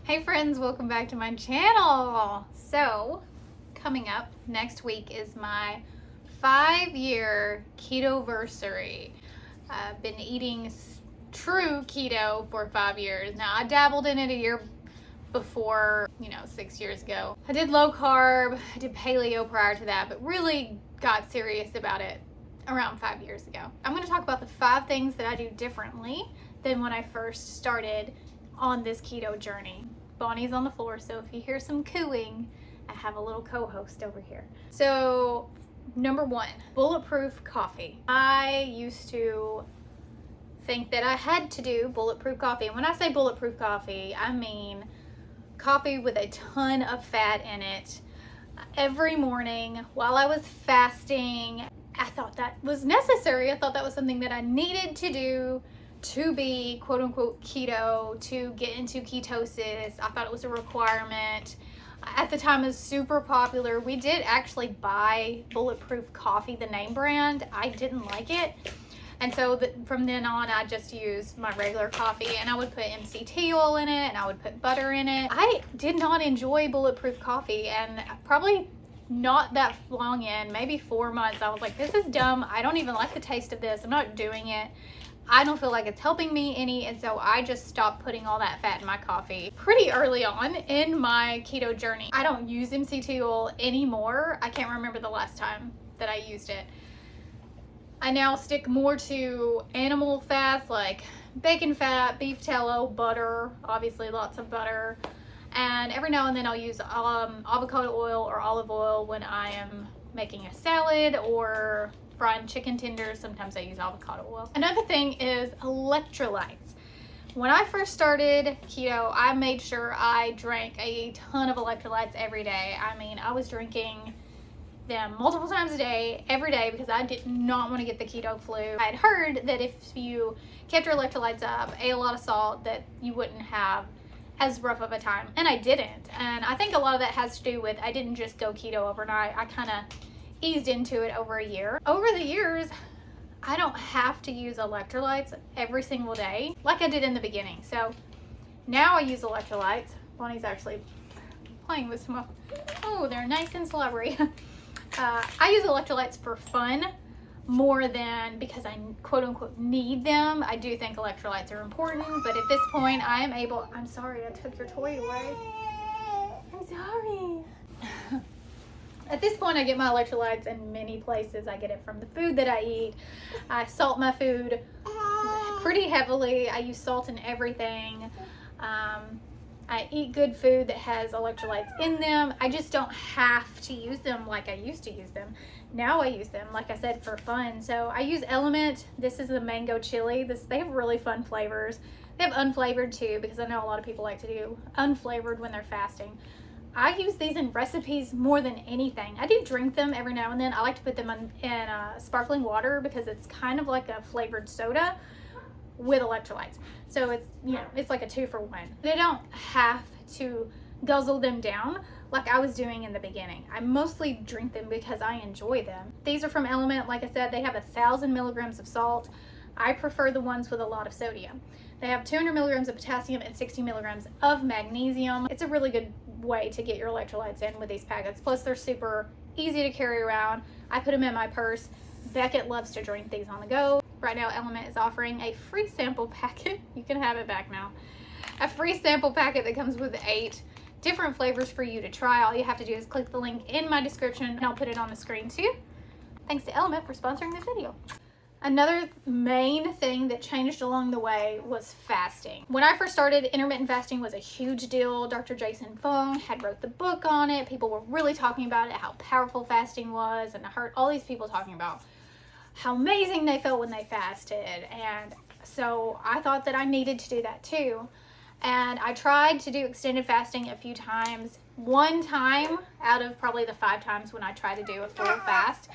Hey friends, welcome back to my channel. So, coming up next week is my 5-year Ketoversary. I've been eating true keto for 5 years. Now, I dabbled in it a year before, 6 years ago. I did low carb, I did paleo prior to that, but really got serious about it around 5 years ago. I'm going to talk about the 5 things that I do differently than when I first started on this keto journey. Bonnie's on the floor, so if you hear some cooing, I have a little co-host over here. So, number 1, Bulletproof Coffee. I used to think that I had to do Bulletproof Coffee. And when I say Bulletproof Coffee, I mean coffee with a ton of fat in it every morning while I was fasting. I thought that was necessary. I thought that was something that I needed to do to be quote unquote keto, to get into ketosis. I thought it was a requirement. At the time it was super popular. We did actually buy Bulletproof Coffee, the name brand. I didn't like it. And so from then on, I just used my regular coffee, and I would put MCT oil in it, and I would put butter in it. I did not enjoy Bulletproof Coffee, and probably not that long in, maybe 4 months, I was like, this is dumb. I don't even like the taste of this. I'm not doing it. I don't feel like it's helping me any, and so I just stopped putting all that fat in my coffee pretty early on in my keto journey. I don't use MCT oil anymore. I can't remember the last time that I used it. I now stick more to animal fats like bacon fat, beef tallow, butter, obviously lots of butter, and every now and then I'll use avocado oil or olive oil when I am making a salad or frying chicken tenders. Sometimes I use avocado oil. Another thing is electrolytes. When I first started keto, I made sure I drank a ton of electrolytes every day. I mean, I was drinking them multiple times a day, every day, because I did not want to get the keto flu. I had heard that if you kept your electrolytes up, ate a lot of salt, that you wouldn't have as rough of a time. And I didn't. And I think a lot of that has to do with I didn't just go keto overnight. I kind of eased into it over a year. Over the years, I don't have to use electrolytes every single day like I did in the beginning. So now I use electrolytes. Bonnie's actually playing with some, oh, they're nice and slobbery. I use electrolytes for fun more than because I quote unquote need them. I do think electrolytes are important, but at this point I am able, I'm sorry, I took your toy away. I'm sorry. At this point, I get my electrolytes in many places. I get it from the food that I eat. I salt my food pretty heavily. I use salt in everything. I eat good food that has electrolytes in them. I just don't have to use them like I used to use them. Now I use them, like I said, for fun. So I use Element. This is the mango chili. They have really fun flavors. They have unflavored too, because I know a lot of people like to do unflavored when they're fasting. I use these in recipes more than anything. I do drink them every now and then. I like to put them in sparkling water because it's kind of like a flavored soda with electrolytes. So it's, it's like a 2-for-1. They don't have to guzzle them down like I was doing in the beginning. I mostly drink them because I enjoy them. These are from Element. Like I said, they have 1,000 milligrams of salt. I prefer the ones with a lot of sodium. They have 200 milligrams of potassium and 60 milligrams of magnesium. It's a really good way to get your electrolytes in with these packets. Plus, they're super easy to carry around. I put them in my purse. Beckett loves to drink these on the go. Right now, Element is offering a free sample packet. You can have it back now. A free sample packet that comes with 8 different flavors for you to try. All you have to do is click the link in my description, and I'll put it on the screen too. Thanks to Element for sponsoring this video. Another main thing that changed along the way was fasting. When I first started, intermittent fasting was a huge deal. Dr. Jason Fung had wrote the book on it. People were really talking about it, how powerful fasting was, and I heard all these people talking about how amazing they felt when they fasted. And so I thought that I needed to do that too. And I tried to do extended fasting a few times. One time out of probably the 5 times when I tried to do a full fast,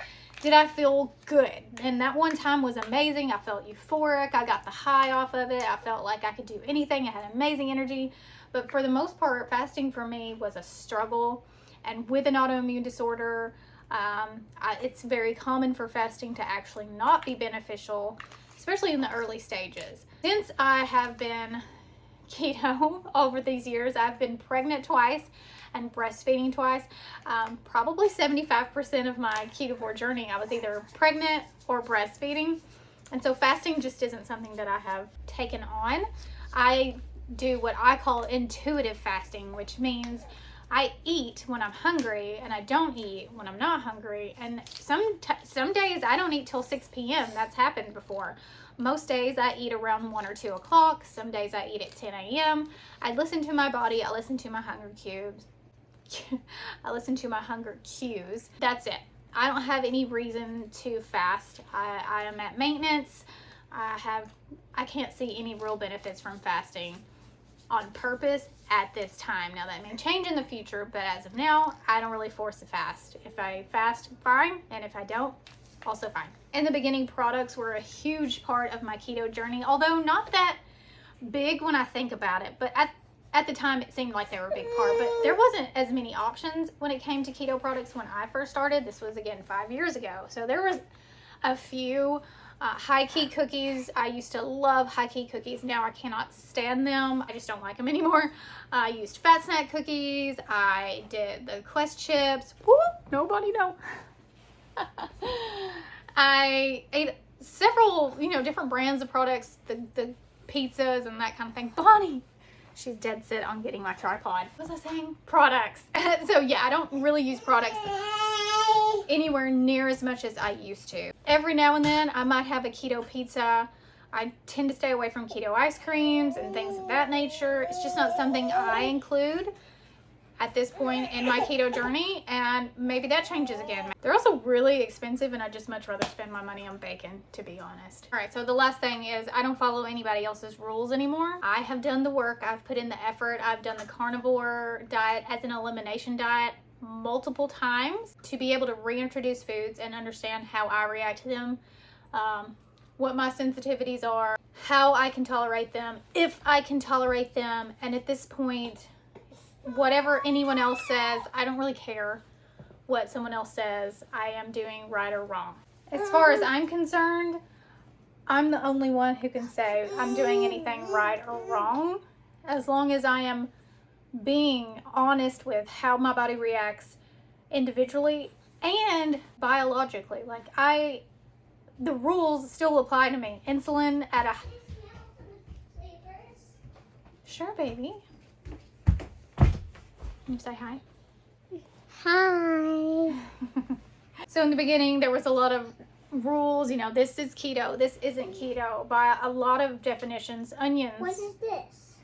did I feel good. And that one time was amazing. I felt euphoric. I got the high off of it. I felt like I could do anything. I had amazing energy. But for the most part, fasting for me was a struggle. And with an autoimmune disorder, it's very common for fasting to actually not be beneficial, especially in the early stages. Since I have been keto over these years. I've been pregnant twice and breastfeeding twice. Probably 75% of my Ketovore journey, I was either pregnant or breastfeeding. And so fasting just isn't something that I have taken on. I do what I call intuitive fasting, which means I eat when I'm hungry and I don't eat when I'm not hungry. And some days I don't eat till 6 p.m. That's happened before. Most days I eat around 1 or 2 o'clock. Some days I eat at 10 a.m. I listen to my body. I listen to my hunger cues. I listen to my hunger cues. That's it. I don't have any reason to fast. I am at maintenance. I can't see any real benefits from fasting on purpose at this time. Now that may change in the future, but as of now, I don't really force a fast. If I fast, fine, and if I don't, also fine. In the beginning, products were a huge part of my keto journey, although not that big when I think about it, but at the time it seemed like they were a big part, but there wasn't as many options when it came to keto products when I first started. This was, again, 5 years ago. So there was a few high-key cookies. I used to love high-key cookies. Now I cannot stand them. I just don't like them anymore. I used fat snack cookies. I did the Quest chips. Woo! Nobody know. I ate several, different brands of products, the pizzas and that kind of thing. Bonnie! She's dead set on getting my tripod. What was I saying? Products. So yeah, I don't really use products anywhere near as much as I used to. Every now and then I might have a keto pizza. I tend to stay away from keto ice creams and things of that nature. It's just not something I include at this point in my keto journey, and maybe that changes again. They're also really expensive, and I'd just much rather spend my money on bacon, to be honest. All right, so the last thing is I don't follow anybody else's rules anymore. I have done the work. I've put in the effort. I've done the carnivore diet as an elimination diet multiple times to be able to reintroduce foods and understand how I react to them, what my sensitivities are, how I can tolerate them, if I can tolerate them, and at this point, whatever anyone else says, I don't really care what someone else says I am doing right or wrong. As far as I'm concerned, I'm the only one who can say I'm doing anything right or wrong, as long as I am being honest with how my body reacts individually and biologically. Like, the rules still apply to me. Insulin at a... Sure, baby. Can you say hi? Hi. So in the beginning, there was a lot of rules. This is keto, this isn't keto, by a lot of definitions. Onions. What is this?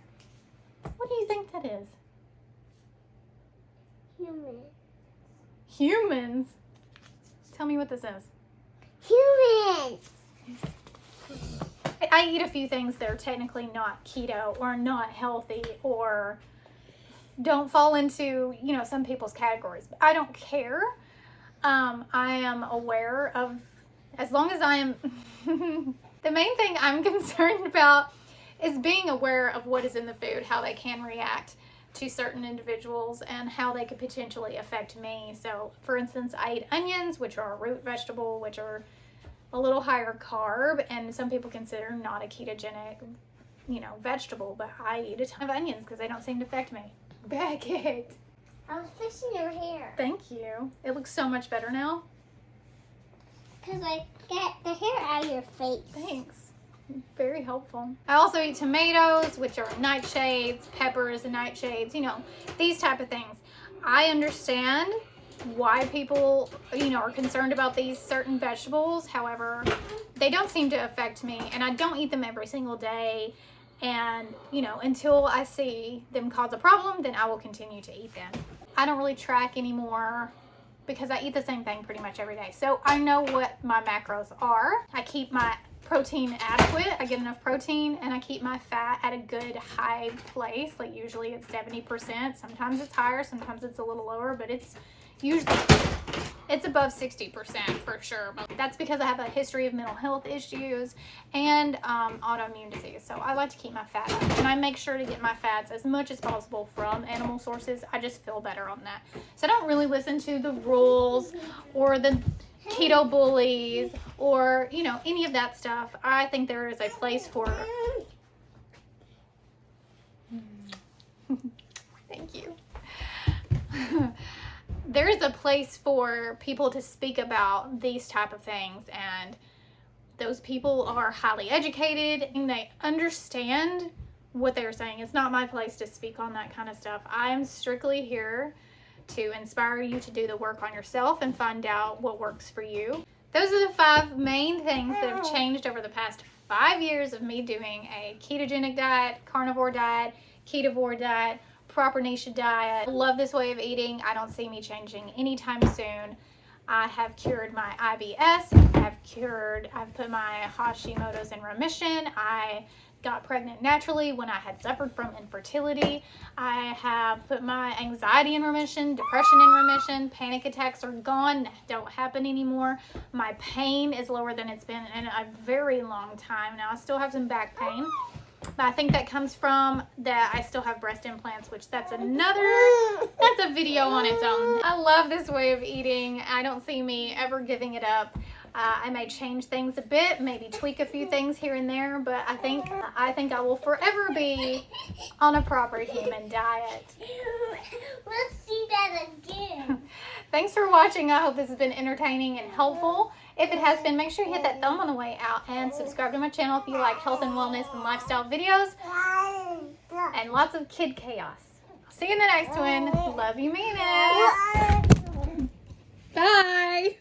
What do you think that is? Humans? Tell me what this is. Humans. I eat a few things that are technically not keto or not healthy or don't fall into, some people's categories. But I don't care. I am aware of, as long as I am, the main thing I'm concerned about is being aware of what is in the food, how they can react to certain individuals, and how they could potentially affect me. So, for instance, I eat onions, which are a root vegetable, which are a little higher carb, and some people consider not a ketogenic, vegetable, but I eat a ton of onions because they don't seem to affect me. Beckett. I was fixing your hair. Thank you. It looks so much better now. Because I get the hair out of your face. Thanks. Very helpful. I also eat tomatoes, which are nightshades, peppers and nightshades, these type of things. I understand why people, are concerned about these certain vegetables. However, they don't seem to affect me, and I don't eat them every single day. And, until I see them cause a problem, then I will continue to eat them. I don't really track anymore because I eat the same thing pretty much every day. So I know what my macros are. I keep my protein adequate. I get enough protein, and I keep my fat at a good high place. Like, usually it's 70%. Sometimes it's higher, sometimes it's a little lower, but it's usually, it's above 60% for sure. But that's because I have a history of mental health issues and autoimmune disease. So I like to keep my fat up, and I make sure to get my fats as much as possible from animal sources. I just feel better on that. So I don't really listen to the rules or the keto bullies or, any of that stuff. I think there is a place for Thank you. There is a place for people to speak about these type of things, and those people are highly educated and they understand what they're saying. It's not my place to speak on that kind of stuff. I'm strictly here to inspire you to do the work on yourself and find out what works for you. Those are the 5 main things that have changed over the past 5 years of me doing a ketogenic diet, carnivore diet, ketovore diet, proper Neisha diet. I love this way of eating. I don't see me changing anytime soon. I have cured my IBS. I've put my Hashimoto's in remission. I got pregnant naturally when I had suffered from infertility. I have put my anxiety in remission, depression in remission, panic attacks are gone, don't happen anymore. My pain is lower than it's been in a very long time. Now I still have some back pain, but I think that comes from that I still have breast implants, which that's a video on its own. I love this way of eating. I don't see me ever giving it up. I may change things a bit, maybe tweak a few things here and there, but I think I will forever be on a proper human diet. Let's see that again. Thanks for watching. I hope this has been entertaining and helpful. If it has been, make sure you hit that thumb on the way out and subscribe to my channel if you like health and wellness and lifestyle videos and lots of kid chaos. I'll see you in the next one. Love you, mean it. Bye.